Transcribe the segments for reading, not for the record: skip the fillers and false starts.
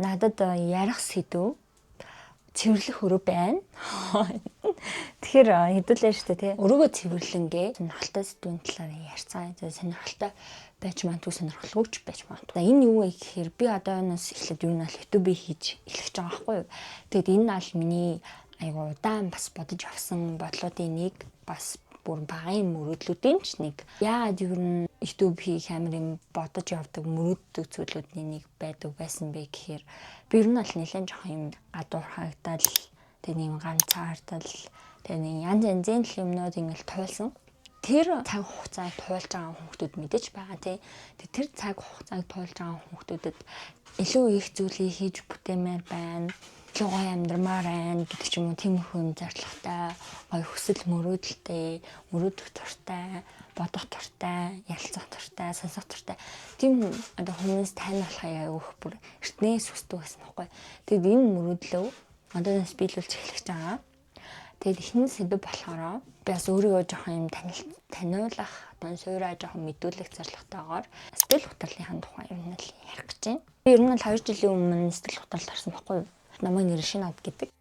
надад ярих сэдв цэвэрлэх өрөө байна. Тэгэхээр хэдүүлээ шүү дээ тий. Өрөөгөө цэвэрлэнгээ сонирхолтой сэдвийн талаар ярьцгаая. Сонирхолтой байж магадгүй сонирхолгүйч байж магадгүй. Энэ юу вэ гэхээр би одооноос эхлээд юу нь бол YouTube хийж эхлэж байгаа байхгүй юу. Тэгэд энэ бол миний айгу удаан бас бодож авсан бодлуудын нэг бас бүр багын мөрөөдлүүдийн ч нэг. Яагаад юу н YouTube хийх амар юм бодож явдаг мөрөөддөг зүйлүүдний нэг байдаг байсан бэ гэхээр би ер нь бол нэлээд жоох юм гадуур харагдал, тэгээ юм ганцаардал, тэгээ янз янзын юмнууд ингээл туйлсан. Тэр цаг хугацааг туулж байгаа хүмүүсд мэдээж байгаа тий. Тэр цаг хугацааг туулж байгаа хүмүүсдэд илүү их зүйлийг хийж бүтээмээр байна. Илүү гоё амьдрмаар байна гэдэг ч юм уу, тиймэрхүү юм зорилготой, гоё хүсэл мөрөөдөлтэй, мөрөөдөх туртай, бодох туртай, ярилцах туртай, сонсох туртай. Тийм одоо хүмүүс таниулахаа явах бүр эртнээс хүсдэг байсан байхгүй. Тэгэд энэ мөрөөдлөө одоос биелүүлж эхлэж байгаа. Тэгэд ихний сэдв болохоор би бас өөрийгөө жоох юм таниулах, одоо суураа жоох мэдүүлэх зорилготойгоор сэтгэл хөдлөлийн тухай юм л ярих гэж байна. Би ер нь 2 жилийн өмнө сэтгэл хөдлөлт харсан байхгүй юу? Намайг нэр Шинад гэдэг.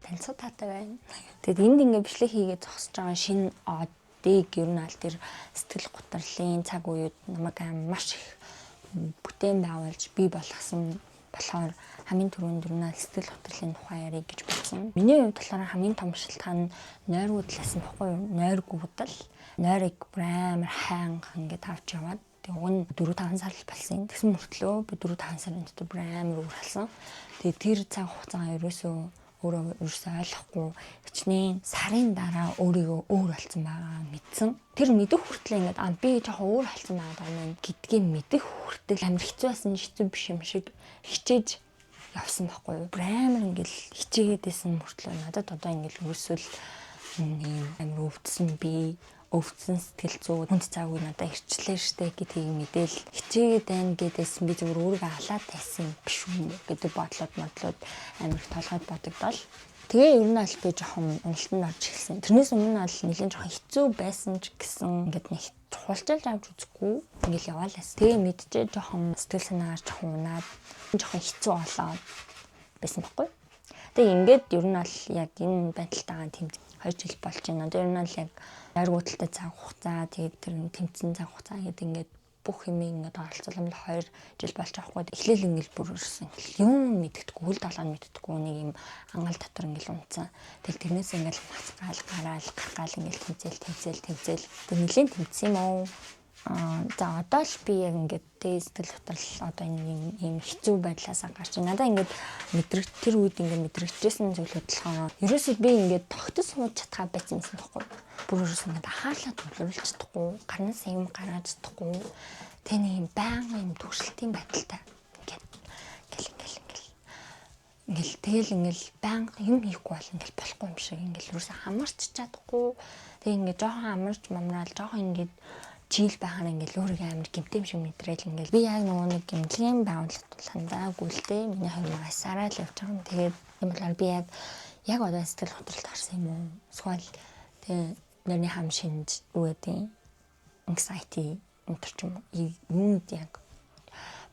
Танилцах таатай байна. Тэгэд энд ингээ бичлэг хийгээд зогсож байгаа шинэ одыг ер нь аль тэр сэтгэл хөдлөлийн цаг үед намайг маш их бүтээн байгуулж бий болгосон болохоор хамгийн түрүүнд ер нь сэтгэл хөдлөлийн тухай ярих гэж бодсон. Миний хувьд болохоор хамгийн том шалтгаан нь нойргуудлаас нь баггүй юу? Нойргуудал. Нойрыг амар хаанга ингээд авч яваад тэг уг нь 4-5 сар болсон. Тэгсэн мөртлөө би 4-5 сарын дотор амар ууралсан. Тэгээ тэр цаг хугацаа өөрөө ойлгохгүй хичнээн сарын дараа өөрийгөө өөр болсон байгаа мэдсэн. Тэр мэдэх хүртэл ингээд би жоохон өөр болсон байгаа юм гэдгийг мэдэх хүртэл амар хэцүү байсан, хэцүү биш юм шиг хичээж явсан байхгүй юу. Амар ингээд хичээгээдсэн мөртлөө надад одоо ингээд өрөөсөл амар өвдсөн би өвдсөн сэтгэл зүй хүнд цаг үе надад ирчлээ штэ гэдгийг мэдээл хичээгээд байна гэдээсэн би зөвхөн өөрийгөө алаад тайсан биш үү гэдэг бодлоод амар их толгойд бодогдол. Тэгээ ер нь аль би жоохон уналтанд орж ирсэн. Тэрнээс өмнө бол нэлээд жоохон хэцүү байсан ч гэсэн ингээд нэг чухалчилж авч үзэхгүй ингээд яваалаас. Тэгээ мэдчихээ жоохон сэтгэл санаагаар жоохон унаад жоохон хэцүү болоод байсан байхгүй. Тэгээ ингээд ер нь бол яг энэ байдалтайгаа тийм 2 жил болж байна. Одоо ер нь бол яг нойргуудалтай цаг хугацаа, тэгээд тэр тэмцэн цаг хугацаа гэдэг ингээд бүх юм ингээд оролцуулсан 2 жил болж байгаа хгүй. Эхлээл ингээд бүр өрсөн. Юм мэддэггүй, хөл далаа мэддэггүй нэг юм ангаал дотор ингээд унтсан. Тэгэл тэрнээс ингээд мацгаал, гараал, гаргаал ингээд тэмцээл. Тэг нэлийн тэмцсэн юм уу? За одоо л би яг ингээд сэтгэл хөдлөл одоо энэ юм хэцүү байдлаасаа гарч надаа ингээд тэр үед ингээд мэдрэгчсэн зүйлүүд болохоор ерөөсөө би ингээд тогтсон сууж чадхаа байсан юм байхгүй. Бүр ерөөсөө ингээд анхаарлаа төвлөрүүлж чадахгүй, гарнаас юм гаргаж чадахгүй. Тэ нэг юм байнгын юм төгсөлтийн байдалтай ингээд тэгэл ингээд байнга юм хийхгүй бол ингээд болохгүй юм шиг ингээд ерөөсөө хамарч чадахгүй. Тэг ингээд жоохон амарч мамраал жоохон ингээд жил байхаар ингээл өөрийгөө амар гэмтэм шиг мэдрээл ингээл би яг нөгөө нэг гэмтлийн байгууллагт хандаагүй л дээ. Миний хоёр асаараа л явж байгаа юм. Тэгээд юм болоор би яг одоо сэтгэл хөдлөлт харсан юм уу? Эсвэл тэгээ нэрний хам шинж юу гэдэг anxiety өнтер ч юм уу? Юунд яг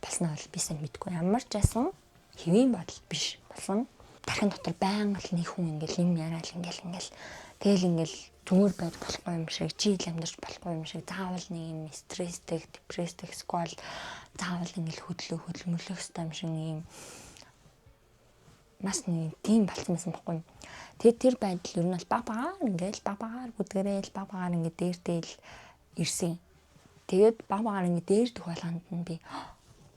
болсноо бол би сайн мэдгүй. Ямар ч байсан хэвийн бодол биш болсон. Тархин дотор байнга л нэг хүн ингээл юм яриад ингээл тэгэл ингээл зүгээр байж болохгүй юм шиг, жил амьдарч болохгүй юм шиг, заавал нэг юм стресстэй, депресстэй эсвэл заавал ингээл хөдөлмөрлөх хэрэгтэй юм шиг юм маш нэг тийм болсон байсан байхгүй. Тэгээд тэр байдал ер нь бол багаар бүдгэрэл ингээд дээртэл ирсэн. Тэгээд багаар ингээд дээрдэх болгонд нь би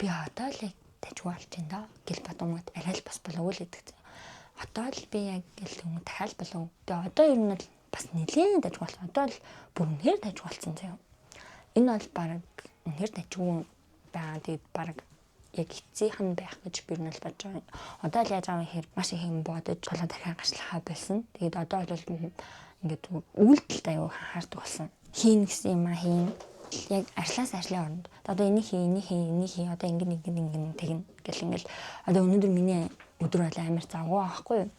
одоо л яг тажиулж байна да гэл бодомод арай л бас болов уу л гэдэг. Одоо л би яг гэл юм дахиад болов. Тэгээд одоо ер нь бол бас нэлээд дажуулсан. Одоо л бүр нэр дажуулсан заяа. Энэ бол баг нэр дажгүй байгаа. Тэгээд баг яг эцсийнхэн байх гэж би нь л бодож байгаа. Одоо л яаж байгаа хэрэг маш их юм бодож толгой дахиад гашлахаа болсон. Тэгээд одоо бол ингээд үйлдэлд аюу хаардаг болсон. Хийн гэсэн юм хийн. Яг арслаас арслын оронд. Одоо энийг хий. Одоо ингэн тэгнэ гэл ингээл. Одоо өнөөдөр миний өдөр бол амар завгүй байхгүй юу?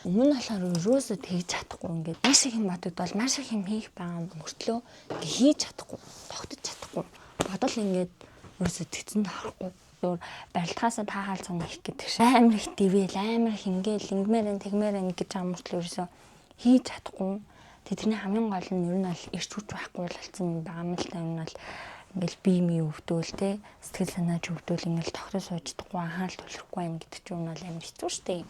Өмнө нь болохоор өрөөсөө тэгж чадахгүй ингээд маш их юм бодогдвол маш их юм хийх байгаа мөртлөө хийж чадахгүй, тогтож чадахгүй. Бодол ингээд өрөөсөө тэгцэнд харахгүй. зүгээр барилдахаасаа таахаал цуна их гэдэг шиг амар их дэвэл амар их ингээл ингэмээрэн тэгмээрэн гэж амартлаа ерөөсөө хийж чадахгүй. Тэрний хамгийн гол нь ер нь бол ирч хүч байхгүй болцсон юм байгаа юм л та. Ер нь бол ингээл биемийн өвдөл те сэтгэл санаач өвдөл ингээл тогтож сууж чадахгүй анхаарал төвлөрөхгүй юм гэдэг чинь нь бол амар хэцүү шүү дээ.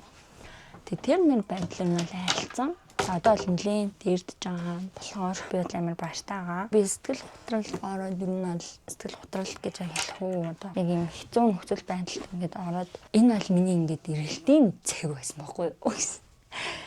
Тэр мөр байдлаар нь бол айлцсан. Одоо л нэлээд дэрдэж байгаа болохоор би бол амар баштайгаа. Би сэтгэл готрол ороод ер нь бол сэтгэл готрол гэж хэлэх үү одоо яг юм хэцүү нөхцөл байдалд ингээд ороод энэ бол миний ингээд эргэлтийн цэг байсан байхгүй юу?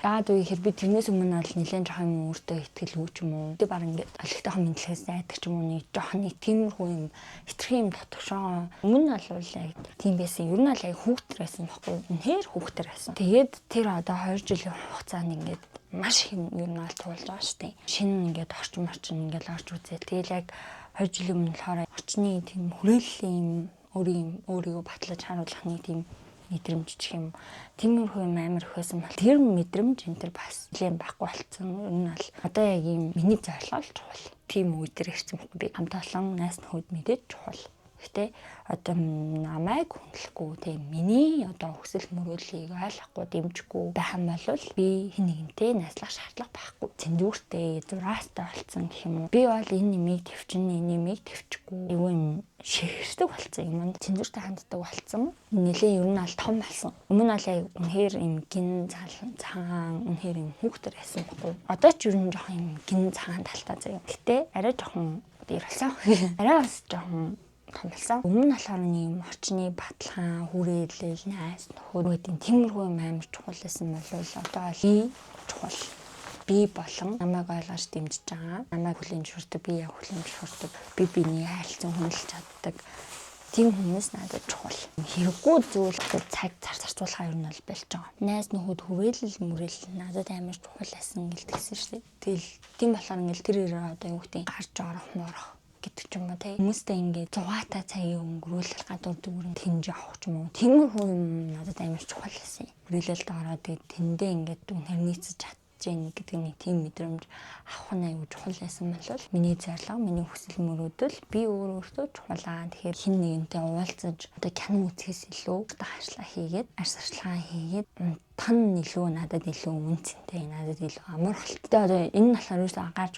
Яагаад вэ гэхээр би тэрнээс өмнө бол нэлээд жоох юм өөртөө ихтгэлгүй ч юм уу. Тэг баг ингээд олигтойхоо мэдлэгээс айдаг ч юм уу нэг жоох нэг тиймэрхүү юм хитрхи юм дотгошоо. Өмнө нь бол яг тийм байсан. Ер нь бол яг хүүхдэр байсан байхгүй юу? Үнэхээр хүүхдэр байсан. Тэгээд тэр одоо 2 жилийн хугацаанд ингээд маш их юм ер нь бол туулж байгаа шүү дээ. Шинэ ингээд орчин ингээд орж үзээ. Тэгэл яг 2 жилийн өмнө болохоор орчны тийм хүрээллийн өөрийгөө батлаж харуулах нэг тийм мэдрэмж гэх юм. Тиймэрхүү юм амар их байсан бол тэр мэдрэмж энэ төр бас нэлээд байхгүй болцсон. Ер нь бол одоо яг юм миний зорилго л чухал. Тийм үе дээр ирсэн байхгүй би хамт олон найс нөхөд мэдээд чухал. Гэтэ одоо намайг хүндлэхгүй тийм миний одоо хүсэл мөрөөдлийг ойлгохгүй дэмжихгүй байх юм бол би хэн нэгэнтэй найзлах шаардлага байхгүй. Цэндүүртэй зураастай болцсон гэх юм уу. Би бол энэ нэмийг төвчин, энэ нэмийг төвчихгүй. Юу юм шигэрдэг болцсон юм. Цэндүүртэй ханддаг болцсон. Нэлээ ер нь аль том болсон. Өмнө нь яг үнэхээр юм гин цагаан үнэхээр юм хүүхдэр байсан байхгүй. Одоо ч ер нь жоох юм гин цагаан талтай заяа. Гэтэ арай жоохон дээр болсон. Арай бас жоохон томлсон. Өмнө нь болохоор нэг орчны баталгаан, хүрээлэл, найс нөхөд гэдэг тиймэрхүү юм амар чухал байсан бол одоо би чухал. Би болон намайг ойлгож дэмжиж байгаа. Намайг хүлээн зөвшөөрдөг, би яг хүлээн зөвшөөрдөг. Би биний харилцан хүндэлж чаддаг. Тийм хүмүүс надад чухал. Хэрэггүй зүйл цаг зарцуулахаа ер нь бол болж байгаа. Найс нөхөд хүрээлэл мөрөөл надад амар чухал байсан гэлтгсэн шүү дээ. Тэгэл тийм болохоор ингээл тэр одоо юу гэдэг гарч орох морох гэдэг ч юм уу те. Хүмүүстэй ингээд 6 та цагийн өнгөрүүлэл гадуур дүүрэн тэнж авах ч юм уу. Тиймэрхүү юм надад амар чухал байсан. Хүрээлэлд ороод тэндээ ингээд үнээр нийцэж чадчихээн гэдэг нэг тийм мэдрэмж авах нь аюул чухал байсан бол миний зорилго, миний хүсэл мөрөөдөл би өөртөө чухалаа. Тэгэхээр хин нэгэнтэй уулзаж одоо кино үзэхээс илүү ажиллаа хийгээд, арьс арчилгаа хийгээд тань илүү надад илүү үнцэнтэй, надад илүү амархалтай. Одоо энэ нь болохоор ерөөсөө гарч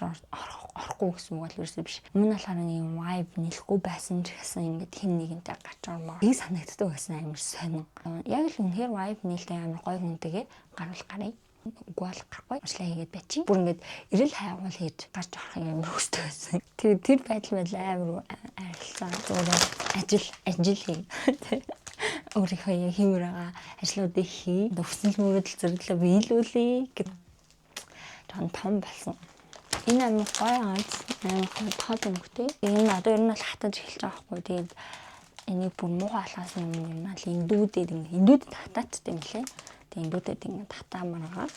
орохгүй гэсэн үг бол ерөөсөө биш. Өмнө нь болохоор нэг vibe нэлэхгүй байсан ч гэсэн ингээд хин нэгэнтэй гарч ормоо. Тэг санагддаг байсан амар сонин. Яг л үнэхээр vibe нэлтэй амар гоё хүнтэйгээ гарвал гарыг. Үгүй бол гарахгүй ажиллаа хийгээд байчих. Бүр ингээд эрэл хайгуул хийж гарч орох юм хөстэй байсан. Тэр байдал амар арилсан. Зүгээр ажил хий. Өөрийнхөө хиймээр байгаа ажлуудыг хий. Хүсэл мөрөөдөл зэрэглээ биелүүлээ гэдэг том болсон. Энэ амар гоё амар тод өнгөтэй. Энэ одоо ер нь бол хатаж эхэлж байгаа хгүй. Тэгээд энийг бүр муухай алхаас юм юм аа индүүдэд хатаачтай юм лээ. Тэгээд индүүдэд ингэ татаамаар байгаа.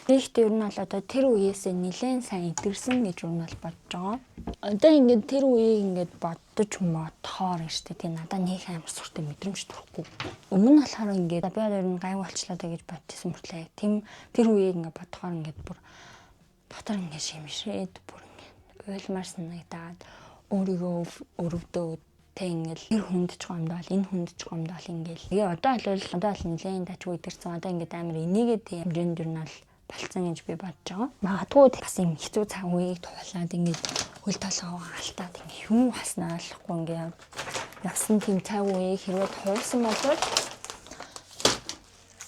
Тэгэхдээ ер нь бол одоо тэр үеэсээ нэлээд сайн идэрсэн гэж ер нь бол бодож байгаа. Одоо ингээд тэр үеийг ингээд бодож мотоор штэ тийм надад нэг амар суртай мэдрэмж төрөхгүй. Өмнө нь болохоор ингээд би одоо ер нь гайг болчлоо гэж бодчихсон мөртлөө тийм тэр үеийг ингээд бодохоор ингээд бүр дотор ингээд шимшээд бүр ингээд уйлмаар санагдаад өөрийгөө өрөвдөө тэг ингээл тэр хүндж байгаа юм даа энэ хүндж байгаа юм даа ингээл тэгээ одоо бол нэлээд дажгүй идэрсэн одоо ингээд амар энийгээ тийм хэмжээнд ер нь бол болцсон гэж би бодож байгаа. Магадгүй бас юм хэцүү цаг үеийг туулаад ингээд хөл толгоо алтаад ингээд юм хаснаа болохгүй ингээд явсан тийм цаг үеийг хэрвээ туулсан бол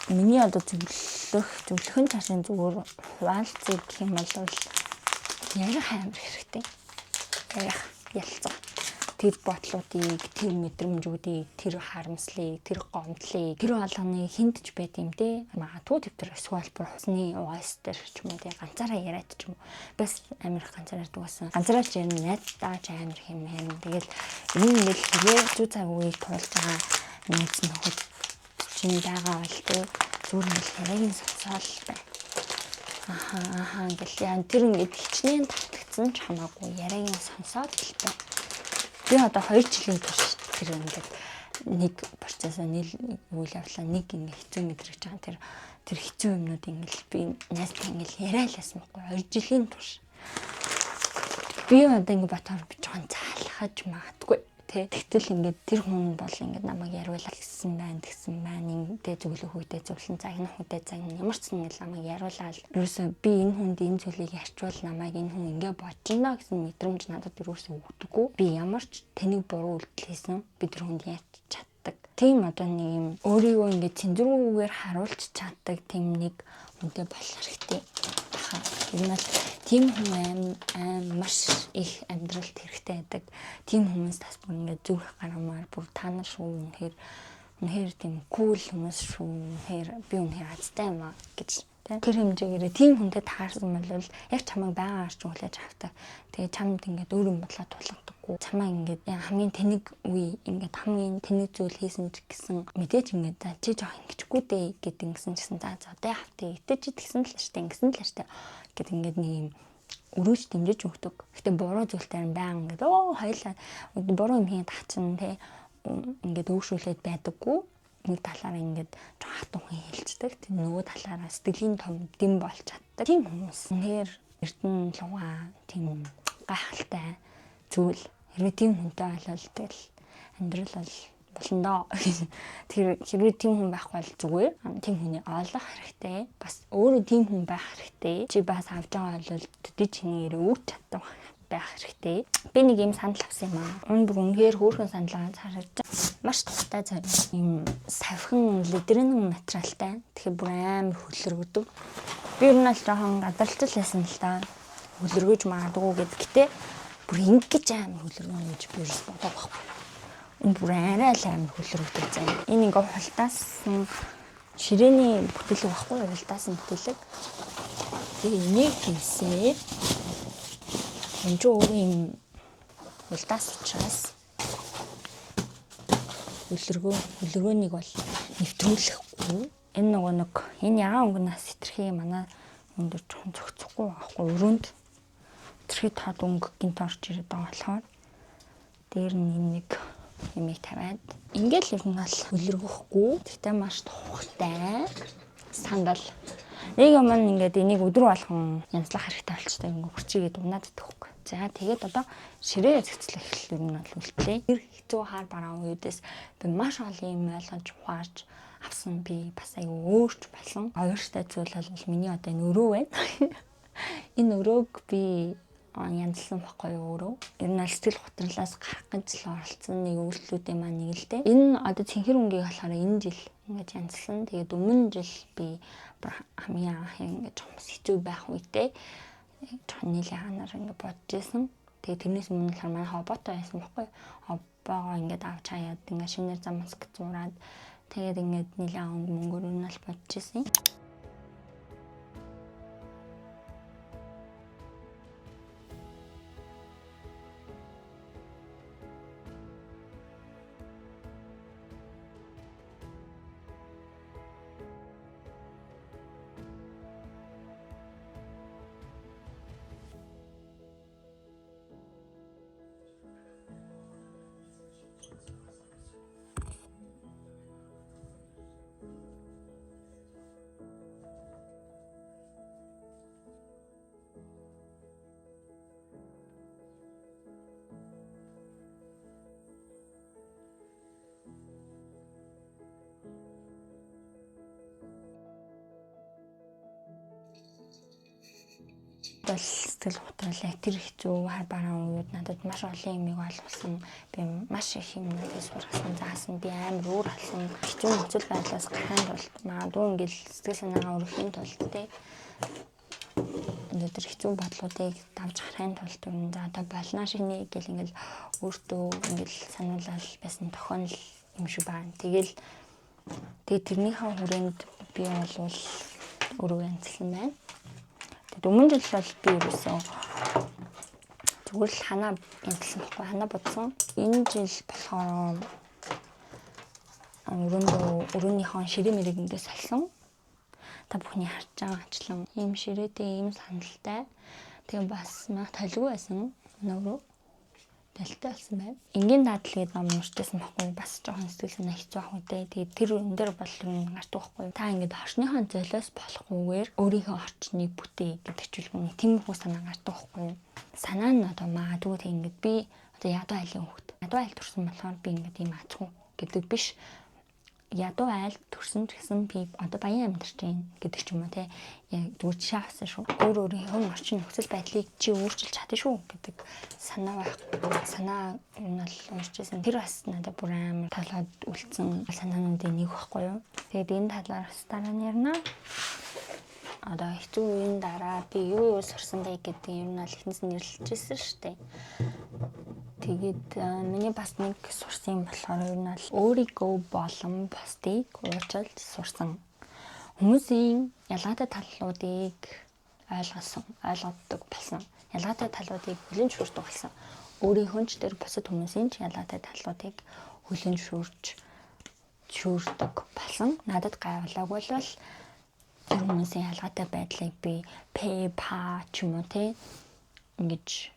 миний одоо зөвлөхөн цаашаа зүгээр хуваалцыг гэх юм бол ярих амар хэрэгтэй. Ярих ялцгаа. Тэр бодлуудыг, тэр мэдрэмжүүдийг, тэр харамслыг, тэр гомдлыг, тэр болгоныг хинтж байт юм те. Магадгүй төвтөр эсвэл бүр хусны угаас дээр ч юм уу те ганцаараа яриад ч юм уу. Бас амар их ганцаараа дууссан. Ганцаараа ч юм найздаа ч амар хэм. Тэгэл энэ ингээл хэрэг зүү цаг үеийг туулж байгаа найз нөхөд чинь байгаа бол те зүгээр ингээл яриагийн сонсоол бай. Ахаа ингээл яа тэр ингээд хичнээн татгдсан ч хамаагүй яриагийн сонсоод л бай. Би одоо 2 жилийн турш тэр ингээд нэг процессоо үйл явдлаа нэг ингэ хэцүү мэдрэж байгаа. Тэр хэцүү юмнууд ингээл би найзтай ингээл яриалаасан байхгүй 2 жилийн турш. Би одоо ингэ батар бич жоон заалхаж магадгүй. те. Тэгтэл ингээд тэр хүн бол ингээд намайг яриулаа гэсэн байна. Ингээд зөвлөх үедээ зөвлөн загнах үедээ загнах. Ямар ч нэг намайг яриулаа. Ерөөсөө би энэ хүнд энэ зүйлийг ярьчвал намайг энэ хүн ингээд бодчихно гэсэн мэдрэмж надад ерөөсөө өгдөггүй. Би ямар ч тэнийг буруу үйлдэл хийсэн би тэр хүнд ярьж чаддаг. Тийм одоо нэг юм өөрийгөө ингээд цензургүйгээр харуулж чаддаг тийм нэг үнтэй болох хэрэгтэй. Энэ бол тийм хүн маш их амьдралд хэрэгтэй байдаг. Тийм хүмүүс тас бүр ингээд зүрх гарамаар бүр та нар шүү үнэхээр тийм кул хүмүүс шүү. Би үнэхээр азтай юм аа гэж тэр хэмжээгээр тийм хүнтэй таарсан бол яг чамайг байгаар ч хүлээж авдаг. Тэгээ чамд ингээд өөр юм бодлоо тулгадаггүй. Чамаа ингээд хамгийн тэнэг үе ингээд хамгийн тэнэг зүйл хийсэн ч гэсэн мэдээж ингээд за чи жоох ингэчгүй дээ гэдэг ингэсэн чсэн за одоо хавтаа итэж идсэн л штэ ингэсэн л штэ гэд ингээд нэг юм өрөөж дэмжиж өгдөг. Гэтэ буруу зүйлтэй баян ингээд хоёлаа буруу юм хийгээд таачин те ингээд өөгшүүлээд байдаггүй. Нэг талаараа ингээд хатан хүн хэлцдэг. Тэр нөгөө талаараа сэтгэлийн том дэм болж чаддаг. Тийм хүмүүс нэр эрдэн лугаа тийм гайхалтай зүйл. Хэрвээ тийм хүнтэй болвол тэгэл амьдрал бол болно доо. Тэр хэрвээ тийм хүн байхгүй бол зүгээр. Тийм хүний олох хэрэгтэй. Бас өөрөө тийм хүн байх хэрэгтэй. Чи бас авч байгаа бол төдий чиний ирээ үүрч чаддаг байх хэрэгтэй. Би нэг юм санал авсан юм аа. Үнэхээр хөөрхөн саналгаа цаашаач. Маш тухтай царай. Ийм савхан литрийн материалтай. Тэгэхээр бүр амар хөлөргөдөг. Би ер нь л жоохон гадарлцал байсан л та. Хөлөргөж магадгүй гэдэгтээ бүр ингэж амар хөлөргөнө гэж би бодоод байхгүй. Энэ бүр арай л амар хөлөргөдөг зам. Энэ ингээ хултаасан ширээний бүтээлэг байхгүй хултаасан бүтээлэг. Тэгээ энийг хийсээр энэ ч өөрийн хултаас учраас хөлөргөөнийг бол нэвтрүүлэхгүй. Энэ нөгөө нэг энэ ягаан өнгөнөөс хэтэрхий манай өндөр жоохон цогцохгүй байхгүй өрөөнд хэтэрхий тод өнгө гинт орж ирээд байгаа болохоор дээр нь нэг юмыг тавиад ингээл ер нь бол хөлөргөхгүй. Тэгтээ маш тухтай сандал. Нэг юм ингээд энийг өдөр болгон янзлах хэрэгтэй болчтой ингээ хүчигээд унаад идэхгүй. За тэгээд одоо ширээ зэгцлэх эхлэл юм бол үлдлээ. Тэр хэцүү хаар бараан үедээс би маш олон юм ойлгож ухаарч авсан би бас аюу өөрч болсон. Оёртой зүйл бол миний одоо энэ өрөө байна. Энэ өрөөг би янзлсан байхгүй юу өөрөө. Ер нь сэтгэл готрлоос гарах гэж л оролцсон нэг үйлдэлүүдийн маань нэг л дээ. Энэ одоо цэнхэр өнгийг болохоор энэ жил ингэж янзлсан. Тэгээд өмнө жил би хамгийн анх ингэж хэцүү байх үедээ жоохон нийлээ ханаар ингэ бодож байсан. Тэгээ тэрнээс өмнө болохоор манай хоботой байсан байхгүй юу. Хобоогоо ингэж авч хаяад ингэ шинээр зам маск зураад тэгээд ингэ нийлээ мөнгөөр нь л бодож байсан. Сэтгэл готрлоо тэр хэцүү хар бараан үед надад маш олон юмыг ойлгуулсан. Би маш их юм сургасан, заасан. Би амар өөр болсон. Хэцүү нөхцөл байдлаас гарахын тулд магадгүй ингээл сэтгэл санаагаа өргөхийн тулд тэр хэцүү бодлуудыг давж гарахын тулд за одоо болно шинэ гэл ингээл өөртөө ингээл сануулал байсан тохиол юм шиг байна. Тэгээд тэрнийхээ хүрээнд би бол өөрөө янзлсан байна. Өмнө жил бол би ерөөсөө зүгээр л ханаа янзлсан байхгүй ханаа бодсон. Энэ жил болохоор өрөөнийхөө ширээ мэрэг ингээд салсан. Та бүхний харж байгаа ажлан ийм ширээтэй ийм сандалтай. Тэгээ бас маа толгүй байсан. Нөгөө талтай болсон байна. Энгийн дадал гэдэг ном уншижсэн байхгүй бас жоохон сэтгэл санаа хэцүү ах үедээ. Тэгээд тэр энэ дээр бол гардаг байхгүй. Та ингээд орчныхоо золиос болохгүйгээр өөрийнхөө орчныг бүтээ гэдэг чиглэл тийм их санаа гардаг байхгүй. Санаа нь одоо магадгүй тэг ингээд би Одоо ядуу айлын хүүхэд. Ядуу айл төрсөн болохоор би ингээд ийм ачгүй гэдэг биш. Ядуу айл төрсөн ч гэсэн би одоо баян амьдарч байна гэдэг ч юм уу те. Яг зүгээр жишээ авсан шүү. Өөрийнхөө орчин нөхцөл байдлыг чи өөрчилж чадна шүү гэдэг санаа байхгүй. Санаа нь бол уурчсан. Тэр бас надад бүр амар талаад үлдсэн санаануудын нэг байхгүй юу. Тэгээд энэ талаар бас дараа нь ярина. Одоо хэцүү үеийн дараа би юу сурсан бэ гэдэг юм нь ихнээс нь нэрлэлжсэн шүү дээ. Тэгээд миний бас нэг сурсан юм болохоор ер нь бол өөрийгөө болон бусдыг уучлж сурсан. Хүмүүсийн ялгаатай талуудыг ойлгодог болсон. Ялгаатай талуудыг хүлээн зөвшөөрдөг болсон. Өөрийнхөө ч тэр бусад хүмүүсийн ч ялгаатай талуудыг хүлээн зөвшөөрдөг болсон. Надад гайвалаагүй бол тэр хүмүүсийн ялгаатай байдлыг би па ч юм уу те ингэж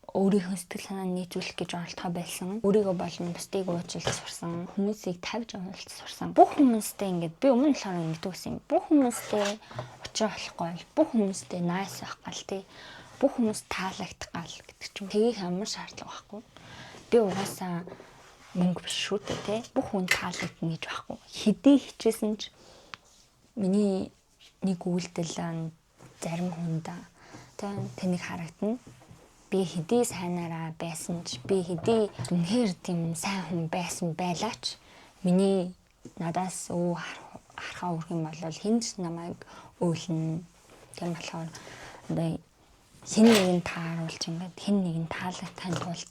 өөрийнхөө сэтгэл санааг нийцүүлэх гэж оролдохоо байсан. Өөрийгөө болон бусдыг уучлж сурсан. Хүмүүсийг тавьж уулзж сурсан. Бүх хүмүүстэй ингээд би өмнө нь болохоор ингэдэг байсан юм. Бүх хүмүүстэй учраа болохгүй. Бүх хүмүүстэй nice байх гал тий. Бүх хүмүүс таалагдах гал гэдэг ч юм. Тгийх амар шаардлага байхгүй. Би угаасаа мөнгө биш шүү дээ тий. Бүх хүн таалагдана гэж байхгүй. Хэдий хичээсэн ч миний нэг үйлдэл зарим хүнд тэнийг харагдана. Би хэдий сайнараа байсан ч би хэдий үнэхээр тийм сайн хүн байсан байлаач миний надаас харахаа өрх юм бол хинч намайг өөлнө. Тийм болохоор одоо хэн нэгэн тааруулж ингээд хэн нэгэн таалагдахын тулд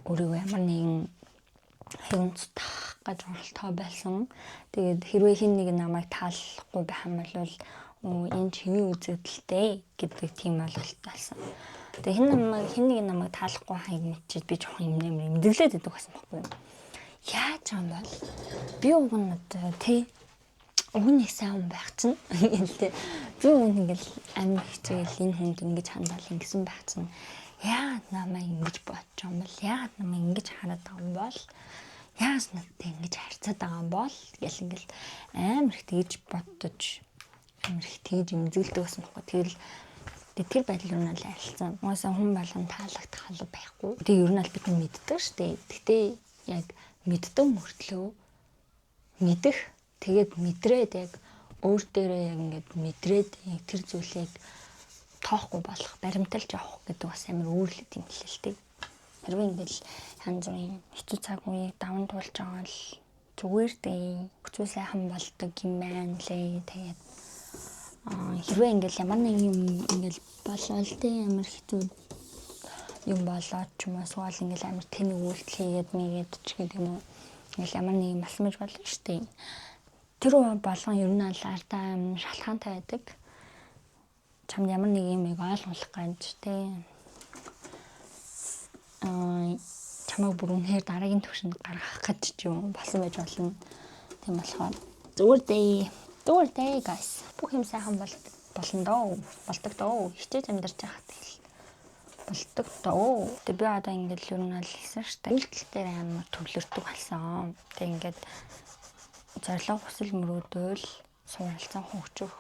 өөрийгөө ямар нэгэн хүнд таах гэж оролдохоо байсан. Тэгээд хэрвээ хэн нэгэн намайг таалахгүй байх юм бол энэ чиний үзэгдэлтэй гэдэг тийм ойлголт болсон. Тэгээ хэн нэг намайг таалахгүй хайг мэдчихэд би жоохон юм мэдгэлээд байдаг байсан байхгүй юу. Яаж юм бол би уг нь одоо тий уг нь сайн хүн байх чинь ингээл би уг нь ингээл амин хичээл энэ хүнд ингэж хандвал ингэсэн байх чинь яагаад намайг ингэж бодож юм бол яагаад намайг ингэж хараад байгаа юм бол яаж надтай ингэж харьцаад байгаа юм бол гэл ингээл амар их тэгж бодож амар их тэгж имзүүлдэг байсан байхгүй. Тэр байдал юу нэлээ арилцсан. Угаасаа хүн болгон таалагдах халуу байхгүй. Тэгээ ер нь аль бид мэддэг шүү дээ. Гэтэ яг мэддэг мөртлөө мэдэх тэгээд мэдрээд яг өөр дээрээ яг ингээд мэдрээд яг тэр зүйлийг тоохгүй болох, баримталж авах гэдэг бас амар өөрлөд юм хэлэлтэй. Хэрвээ ингээд янз бүрийн хэцүү цаг үеийг даван туулж байгаа л зүгээр дээ. Хүчгүй сайхан болдог юм байна лээ. Тэгээд хэрвээ ингээл ямар нэг юм ингээл болол тэ амар хэцүү юм болоод ч юм уу эсвэл ингээл амар тэнэг үйлдэл хийгээд мэгээд ч гэдэг юм уу ингээл ямар нэг юм болсон гэж болно шүү дээ. Тэр болгон ер нь аль ардаа амар шалтгаантай байдаг. Чамд ямар нэг юм ойлгуулах гэж тэ чамайг бүр үнэхээр дараагийн түвшинд гаргах гэж ч юм болсон байж болно. Тийм болохоор зүгээр дээ guys. Бүх юм сайхан болно доо. Болдог доо. Хичээж амьдарч байхад болдог доо. Тэг би одоо ингээд ер нь л хэлсэн шүү дээ. Үйлдэл дээр амар төвлөрдөг болсон. Тэг ингээд зорилго хүсэл мөрөөдөл суралцсан хөгжих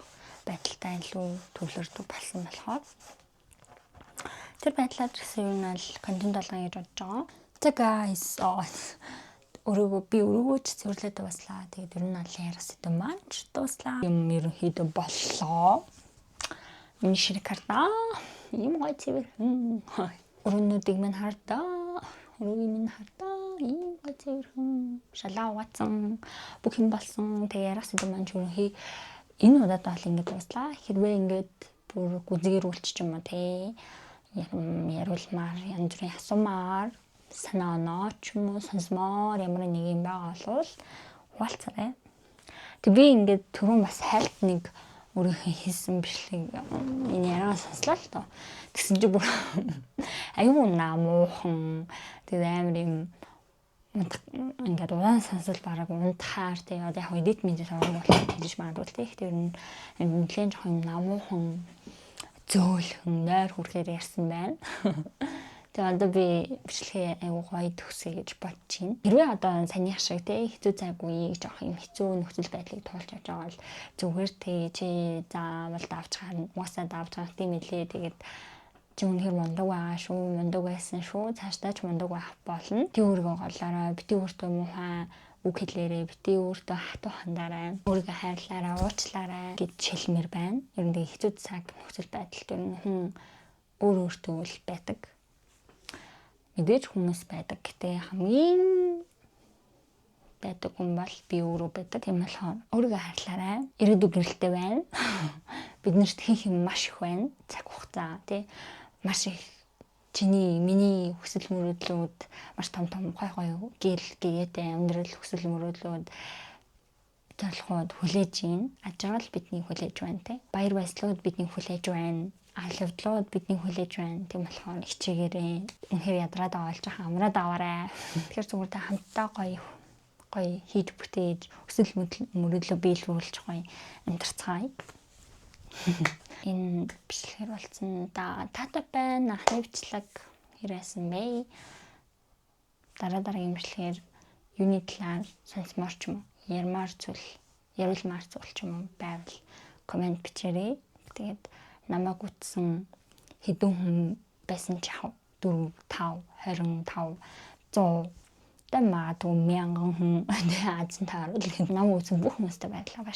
байдалтай илүү төвлөрдөг болсон болохоор тэр байдлаар гэсэн юм нь контент болгоно гэж бодож байгаа. За guys өөрийгөө ч цэвэрлээд дуслаа. Тэгээд ер нь аль яриасаа маань ч дуслаа. Юм ерөнхийдөө боллоо. Миний ширэг хардаа. Ийм гой цэвэрхэн. Өрөөнүүдийг минь хардаа. Өрөөгийн минь хардаа. Ийм гой цэвэрхэн. Шалаа угаацсан. Бүх юм болсон. Тэгээд яриасаа маань ч ерөнхий энэ удаад бол ингэж дуслаа. Хэрвээ ингэж бүр гүзгэрүүлчих юм уу те. Яруулмаар янз бүрийн асуумаар санаа оноо ч юм уу сонсмоор ямар нэг юм байгаа бол хуваалцаарай. Тэг би ингээд түрүүн бас хайлт нэг өөрийнхөө хийсэн бичлэг энэ яриа сонслоо л доо. Тэгсэн чи бүр аюу намуухан тэг амар юм ингээд удаан сонсол бараг унтахаар тэг яг эдит мэдээс орох болох гэж магадгүй тэг. Тэр нь нэлээд жоох юм намуухан зөөлхөн нойр хүрхээр ярьсан байна. Тэгээ одоо би бичлэгээ аюу гоё төгсөе гэж бодож байна. Хэрвээ одоо санийх шиг те хэцүү цаг үеийг жоох юм хэцүү нөхцөл байдлыг туулж явж байгаа бол зүгээр те чи заавал давж харна. Уусаа давж харах тийм элээ. Тэгээд чи үнэхээр мундаг байгаа шүү, мундаг байсан шүү, цаашдаа ч мундаг байх болно. Бити өөрийгөө голоорой, бити өөртөө муухай үг хэлээрэй, бити өөртөө хатуу хандаарай, өөрийгөө хайрлаарай, уучлаарай гэж хэлмээр байна. Ер нь хэцүү цаг нөхцөл байдал төр нь хүн өөртөө л байдаг. Мэдээж хүмүүс байдаг. Гэтэ хамгийн байдаг хүн бол би өөрөө байдаг. Тийм болохоор өөрийгөө хайрлаарай. Ирээдүйг гэрэлтэй байна. Биднэрт хийх юм маш их байна. Цаг хугацаа тий маш их миний хүсэл мөрөөдлүүд маш том гой гэл гээтэй амьдрал хүсэл мөрөөдлүүд зорилгоод хүлээж ийн. Ажрал бидний хүлээж байна тий. Баяр баясгалууд бидний хүлээж байна. Алавдлууд бидний хүлээж байна. Тийм болохоор хичээгээрээ үнэхээр ядраад байгаа болж байгаа амраад аваарай. Тэгэхээр зүгээр та хамтдаа гоё хийж бүтээж өсөл мөрөдлөө биелүүлж гоё амьдарцгаая. Энэ бичлэгээр болсон таатай байна. Анхны бичлэг хэрэгсэн бэ. Дараагийн бичлэгээр юуны талаар сонсомор ч юм уу, ярмаар зүйл, яриулмаар зүйл ч юм уу байвал комент бичээрэй. Тэгээд намайг утсан хэдэн хүн байсан ч яах 4, 5, 25, 100 магадгүй 1000 хүн азан таарал намайг утсан бүх хүмүүстэй баярлалаа.